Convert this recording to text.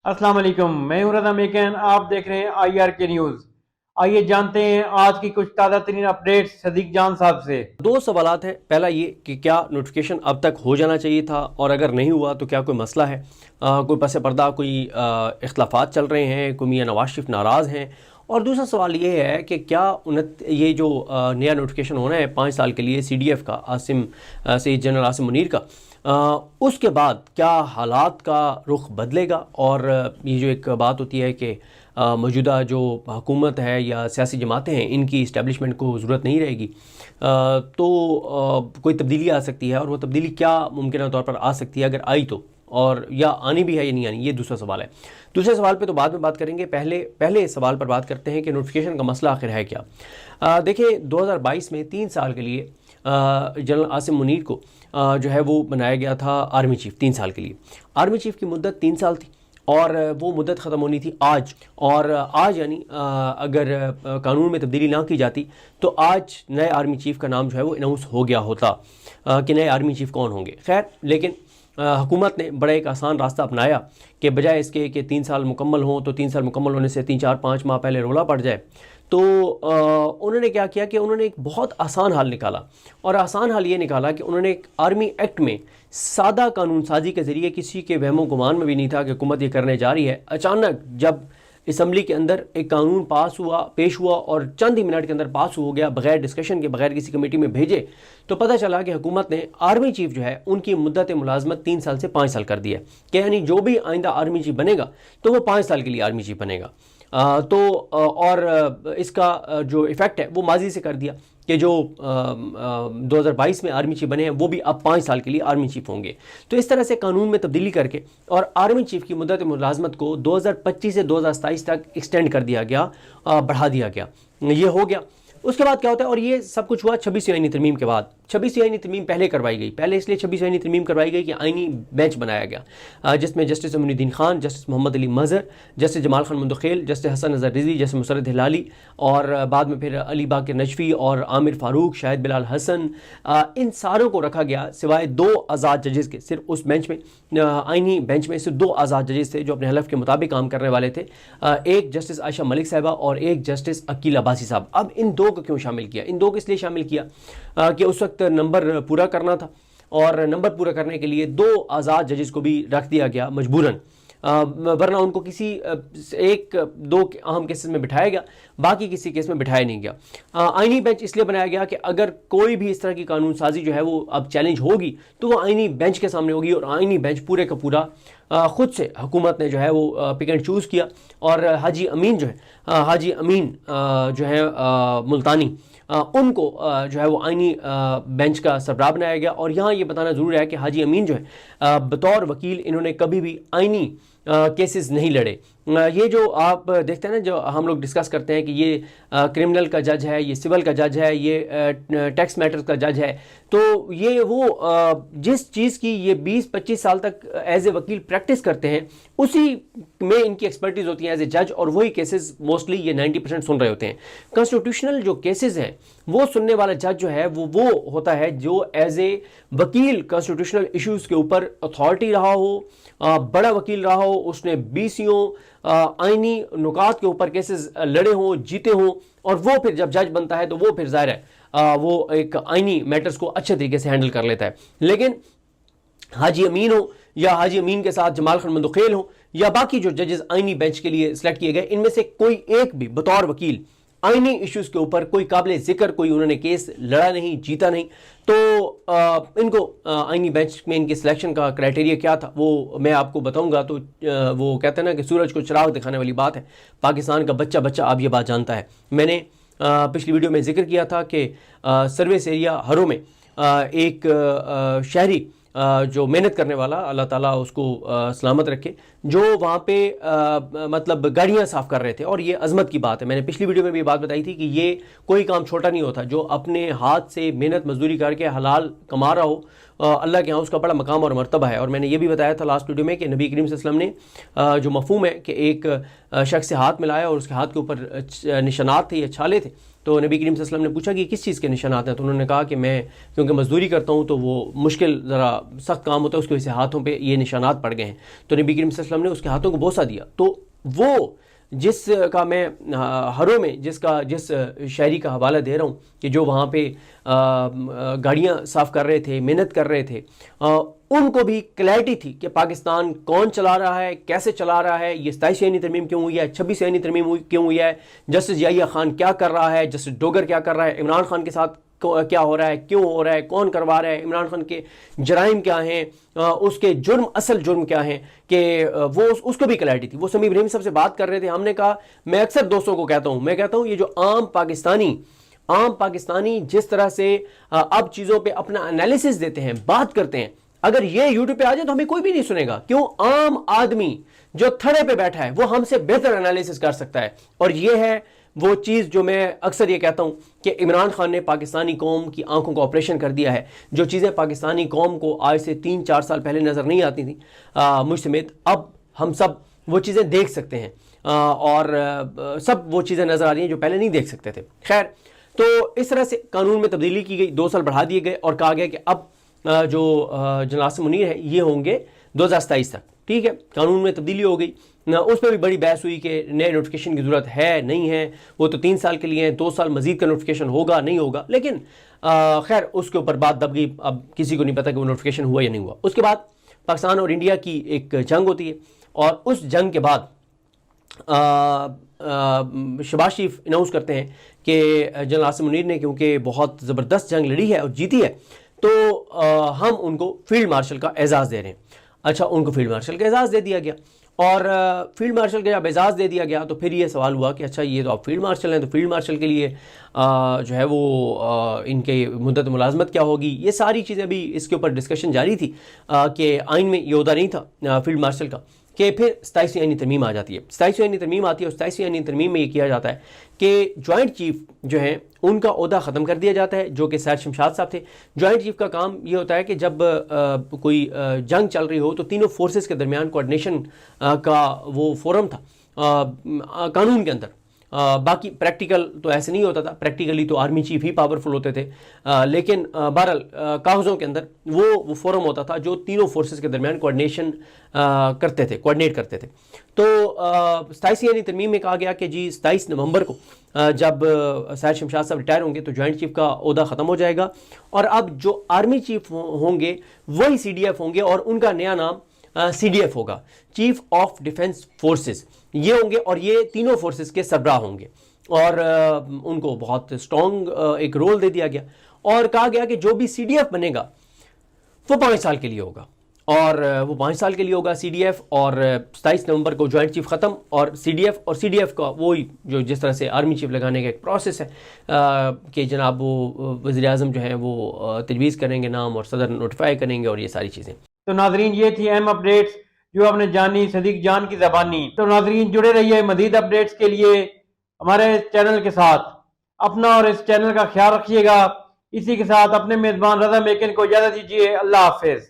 अस्सलाम वालेकुम, मैं हूं रज़ा मेकन। आप देख रहे हैं IRK न्यूज़। आइए जानते हैं आज की कुछ ताज़ा तरीन अपडेट्स सदीक जान साहब से। दो सवालात हैं। पहला ये कि क्या नोटिफिकेशन अब तक हो जाना चाहिए था, और अगर नहीं हुआ तो क्या कोई मसला है, कोई पस पर्दा कोई इख्तलाफात चल रहे हैं, कोई मियां नवाज शरीफ नाराज़ हैं। और दूसरा सवाल ये है कि क्या ये जो नया नोटिफिकेशन होना है 5 साल के लिए CDF का, सैयद जनरल आसिम मुनीर का, उसके बाद क्या हालात का रुख बदलेगा। और ये जो एक बात होती है कि मौजूदा जो हुकूमत है या सियासी जमातें हैं, इनकी इस्टेब्लिशमेंट को ज़रूरत नहीं रहेगी, तो कोई तब्दीली आ सकती है। और वो तब्दीली क्या मुमकिन तौर पर आ सकती है अगर आई तो, और या आनी भी है या नहीं आनी, ये दूसरा सवाल है। दूसरे सवाल पे तो बाद में बात करेंगे, पहले सवाल पर बात करते हैं कि नोटिफिकेशन का मसला आखिर है क्या। देखिए 2022 में 3 साल के लिए जनरल आसिम मुनीर को जो है वो बनाया गया था आर्मी चीफ 3 साल के लिए। आर्मी चीफ की मुद्दत 3 साल थी और वो मुद्दत ख़त्म होनी थी आज। और आज यानी अगर कानून में तब्दीली ना की जाती तो आज नए आर्मी चीफ़ का नाम जो है वो अनाउंस हो गया होता कि नए आर्मी चीफ़ कौन होंगे। खैर, लेकिन हुकूमत ने बड़ा एक आसान रास्ता अपनाया कि बजाय इसके कि 3 साल मुकम्मल हों तो 3 साल मुकम्मल होने से 3-4-5 माह पहले रोला पड़ जाए, तो उन्होंने क्या किया कि उन्होंने एक बहुत आसान हल निकाला। और आसान हल ये निकाला कि उन्होंने एक आर्मी एक्ट में सादा कानून साजी के ज़रिए, किसी के वहमो गुमान में भी नहीं था कि हुकूमत ये करने जा रही है, अचानक जब असम्बली के अंदर एक कानून पेश हुआ और चंद ही मिनट के अंदर पास हो गया, बगैर डिस्कशन के, बगैर किसी कमेटी में भेजे, तो पता चला कि हुकूमत ने आर्मी चीफ जो है उनकी मुद्दत मुलाजमत 3 साल से 5 साल कर दी है। कि यानी जो भी आइंदा आर्मी चीफ बनेगा तो वो 5 साल के लिए आर्मी चीफ बनेगा। और इसका जो इफ़ेक्ट है वो माजी से कर दिया कि जो 2022 में आर्मी चीफ बने हैं वो भी अब 5 साल के लिए आर्मी चीफ होंगे। तो इस तरह से कानून में तब्दीली करके और आर्मी चीफ की मुद्दत मुलाजमत को 2025 से 2027 तक एक्सटेंड कर दिया गया, बढ़ा दिया गया। ये हो गया। उसके बाद क्या होता है, और ये सब कुछ हुआ 26वीं आईनी तरमीम के बाद। 26वीं आईनी तरमीम पहले करवाई गई, पहले इसलिए 26वीं आईनी तरमीम करवाई गई कि आईनी बेंच बनाया गया, जिसमें justice Aminuddin Khan, justice Mohammad Ali Mazhar, justice Jamal Khan Mandokhail, justice Hasan Nazar Rizvi, justice Musarrat Hilali, और बाद में फिर अली बाकर नजफी और आमिर फारूक, शाहिद बिलाल हसन, इन सारों को रखा गया सिवाय 2 आज़ाद जजेस के। सिर्फ उस बेंच में, आईनी बेंच में सिर्फ 2 आज़ाद जजेस थे जो अपने हलफ के मुताबिक काम करने वाले थे, एक जस्टिस आयशा मलिक साहबा और एक जस्टिस अकील अब्बासी साहब। अब इन 2 को क्यों शामिल किया? इन 2 को इसलिए शामिल किया कि उस वक्त नंबर पूरा करना था, और नंबर पूरा करने के लिए 2 आज़ाद जजेस को भी रख दिया गया मजबूरन, वरना उनको किसी 1-2 अहम केसेस में बिठाया गया, बाकी किसी केस में बिठाया नहीं गया। आईनी बेंच इसलिए बनाया गया कि अगर कोई भी इस तरह की कानून साजी जो है वो अब चैलेंज होगी तो वो आईनी बेंच के सामने होगी, और आईनी बेंच पूरे का पूरा ख़ुद से हुकूमत ने जो है वो पिक एंड चूज़ किया। और हाजी अमीन जो है मुल्तानी, उनको जो है वो आईनी बेंच का सरबराह बनाया गया। और यहाँ ये बताना ज़रूर है कि हाजी अमीन जो है बतौर वकील इन्होंने कभी भी आईनी केसेस नहीं लड़े। ये जो आप देखते हैं ना, जो हम लोग डिस्कस करते हैं कि ये क्रिमिनल का जज है, ये सिविल का जज है, ये टैक्स मैटर्स का जज है, तो ये वो जिस चीज़ की ये 20-25 साल तक एज ए वकील प्रैक्टिस करते हैं उसी में इनकी एक्सपर्टीज़ होती है एज ए जज, और वही केसेस मोस्टली ये 90% सुन रहे होते हैं। कॉन्स्टिट्यूशनल जो केसेस हैं वो सुनने वाला जज जो है वो होता है जो एज ए वकील कॉन्स्टिट्यूशनल इश्यूज़ के ऊपर अथॉरिटी रहा हो, बड़ा वकील रहा हो, उसने 20 आईनी नुकात के ऊपर केसेस लड़े हों, जीते हों, और वो फिर जब जज बनता है तो वो फिर ज़ाहिर है वो एक आईनी मैटर्स को अच्छे तरीके से हैंडल कर लेता है। लेकिन हाजी अमीन हो या हाजी अमीन के साथ जमाल खान मुंदखेल हो या बाकी जो जजेस आईनी बेंच के लिए सिलेक्ट किए गए, इनमें से कोई एक भी बतौर वकील आईनी इश्यूज़ के ऊपर कोई काबिल ज़िक्र कोई उन्होंने केस लड़ा नहीं, जीता नहीं। तो इनको आईनी बेंच में इनकी सिलेक्शन का क्राइटेरिया क्या था वो मैं आपको बताऊंगा। तो वो कहते हैं ना कि सूरज को चिराग दिखाने वाली बात है, पाकिस्तान का बच्चा अब ये बात जानता है। मैंने पिछली वीडियो में जिक्र किया था कि सर्विस एरिया हरों में एक शहरी जो मेहनत करने वाला, अल्लाह ताला उसको सलामत रखे, जो वहाँ पे मतलब गाड़ियाँ साफ़ कर रहे थे। और ये अज़मत की बात है, मैंने पिछली वीडियो में भी बात बताई थी कि ये कोई काम छोटा नहीं होता। जो अपने हाथ से मेहनत मजदूरी करके हलाल कमा रहा हो, अल्लाह के यहाँ उसका बड़ा मकाम और मर्तबा है। और मैंने ये भी बताया था लास्ट वीडियो में कि नबी करीम सल्लल्लाहु अलैहि वसल्लम ने जो मफ़हूम है कि एक शख्स से हाथ मिलाया और उसके हाथ के ऊपर निशानात थे या छाले थे, تو نبی کریم صلی اللہ علیہ وسلم نے پوچھا کہ کس چیز کے نشانات ہیں؟ تو انہوں نے کہا کہ میں کیونکہ مزدوری کرتا ہوں تو وہ مشکل ذرا سخت کام ہوتا ہے، اس کی وجہ سے ہاتھوں پہ یہ نشانات پڑ گئے ہیں۔ تو نبی کریم صلی اللہ علیہ وسلم نے اس کے ہاتھوں کو بوسہ دیا، تو وہ جس کا میں ہروں میں جس شہری کا حوالہ دے رہا ہوں کہ جو وہاں پہ گاڑیاں صاف کر رہے تھے، محنت کر رہے تھے، ان کو بھی کلیئرٹی تھی کہ پاکستان کون چلا رہا ہے، کیسے چلا رہا ہے، یہ 27 آئینی ترمیم کیوں ہوئی ہے، 26 آئینی ترمیم کیوں ہوئی ہے، جسٹس یحییٰ خان کیا کر رہا ہے، جسٹس ڈوگر کیا کر رہا ہے، عمران خان کے ساتھ کیا ہو رہا ہے، کیوں ہو رہا ہے، کون کروا رہا ہے، عمران خان کے جرائم کیا ہیں، اس کے جرم، اصل جرم کیا ہیں، کہ وہ اس کو بھی کلیئرٹی تھی۔ وہ سمیع ابراہیم صاحب سے بات کر رہے تھے، ہم نے کہا، میں اکثر دوستوں کو کہتا ہوں، میں کہتا ہوں یہ جو عام پاکستانی جس طرح سے اب چیزوں پہ اپنا انالیسس دیتے ہیں، بات کرتے ہیں، اگر یہ یوٹیوب پہ آ جائے تو ہمیں کوئی بھی نہیں سنے گا۔ کیوں؟ عام آدمی جو تھڑے پہ بیٹھا ہے وہ ہم سے بہتر انالیسس کر سکتا ہے، اور یہ ہے وہ چیز جو میں اکثر یہ کہتا ہوں کہ عمران خان نے پاکستانی قوم کی آنکھوں کا آپریشن کر دیا ہے۔ جو چیزیں پاکستانی قوم کو آج سے 3-4 سال پہلے نظر نہیں آتی تھیں مجھ سمیت، اب ہم سب وہ چیزیں دیکھ سکتے ہیں، اور سب وہ چیزیں نظر آ رہی ہیں جو پہلے نہیں دیکھ سکتے تھے۔ خیر، تو اس طرح سے قانون میں تبدیلی کی گئی، 2 سال بڑھا دیے گئے، اور کہا گیا کہ اب جو جنرل عاصم منیر ہے یہ ہوں گے 2027 تک۔ ٹھیک ہے، قانون میں تبدیلی ہو گئی، اس پہ بھی بڑی بحث ہوئی کہ نئے نوٹیفیکیشن کی ضرورت ہے نہیں ہے، وہ تو 3 سال کے لیے ہیں، 2 سال مزید کا نوٹیفیکیشن ہوگا نہیں ہوگا، لیکن خیر اس کے اوپر بات دب گئی، اب کسی کو نہیں پتا کہ وہ نوٹیفیکیشن ہوا یا نہیں ہوا۔ اس کے بعد پاکستان اور انڈیا کی ایک جنگ ہوتی ہے، اور اس جنگ کے بعد شہباز شریف اناؤنس کرتے ہیں کہ جنرل عاصم منیر نے کیونکہ بہت زبردست جنگ لڑی ہے اور جیتی ہے، تو ہم ان کو فیلڈ مارشل کا اعزاز دے رہے ہیں۔ اچھا، ان کو فیلڈ مارشل کا اعزاز دے دیا گیا، اور فیلڈ مارشل کا جب اعزاز دے دیا گیا تو پھر یہ سوال ہوا کہ اچھا یہ تو آپ فیلڈ مارشل ہیں، تو فیلڈ مارشل کے لیے جو ہے وہ ان کے مدت ملازمت کیا ہوگی، یہ ساری چیزیں بھی اس کے اوپر ڈسکشن جاری تھی کہ آئین میں یہ عہدہ نہیں تھا فیلڈ مارشل کا، کہ پھر 27ویں آئینی ترمیم آ جاتی ہے۔ 27ویں آئینی ترمیم آتی ہے، اور 27ویں آئینی ترمیم میں یہ کیا جاتا ہے کہ جوائنٹ چیف جو ہیں ان کا عہدہ ختم کر دیا جاتا ہے، جو کہ سید شمشاد صاحب تھے۔ جوائنٹ چیف کا کام یہ ہوتا ہے کہ جب کوئی جنگ چل رہی ہو تو تینوں فورسز کے درمیان کوارڈینیشن کا وہ فورم تھا قانون کے اندر۔ باقی پریکٹیکل تو ایسے نہیں ہوتا تھا، پریکٹیکلی تو آرمی چیف ہی پاورفل ہوتے تھے، لیکن بہرحال کاغذوں کے اندر وہ فورم ہوتا تھا جو تینوں فورسز کے درمیان کوارڈینیٹ کرتے تھے۔ تو 27ویں ترمیم میں کہا گیا کہ جی 27 نومبر کو جب سید شمشاد صاحب ریٹائر ہوں گے تو جوائنٹ چیف کا عہدہ ختم ہو جائے گا، اور اب جو آرمی چیف ہوں گے وہی CDF ہوں گے، اور ان کا نیا نام CDF ہوگا، چیف آف ڈیفنس فورسز یہ ہوں گے، اور یہ تینوں فورسز کے سربراہ ہوں گے، اور ان کو بہت اسٹرانگ ایک رول دے دیا گیا، اور کہا گیا کہ جو بھی CDF بنے گا وہ 5 سال کے لیے ہوگا، اور وہ 5 سال کے لیے ہوگا CDF، اور 27 نومبر کو جوائنٹ چیف ختم، اور CDF کا وہی جو جس طرح سے آرمی چیف لگانے کا ایک پروسیس ہے کہ جناب وہ وزیر اعظم جو ہیں وہ تجویز کریں گے نام، اور صدر نوٹیفائی کریں گے، اور یہ ساری چیزیں۔ تو ناظرین یہ تھی اہم اپڈیٹس جو آپ نے جانی صدیق جان کی زبانی۔ تو ناظرین جڑے رہیے مزید اپڈیٹس کے لیے ہمارے چینل کے ساتھ، اپنا اور اس چینل کا خیال رکھیے گا۔ اسی کے ساتھ اپنے میزبان رضا میکن کو اجازت دیجیے، اللہ حافظ۔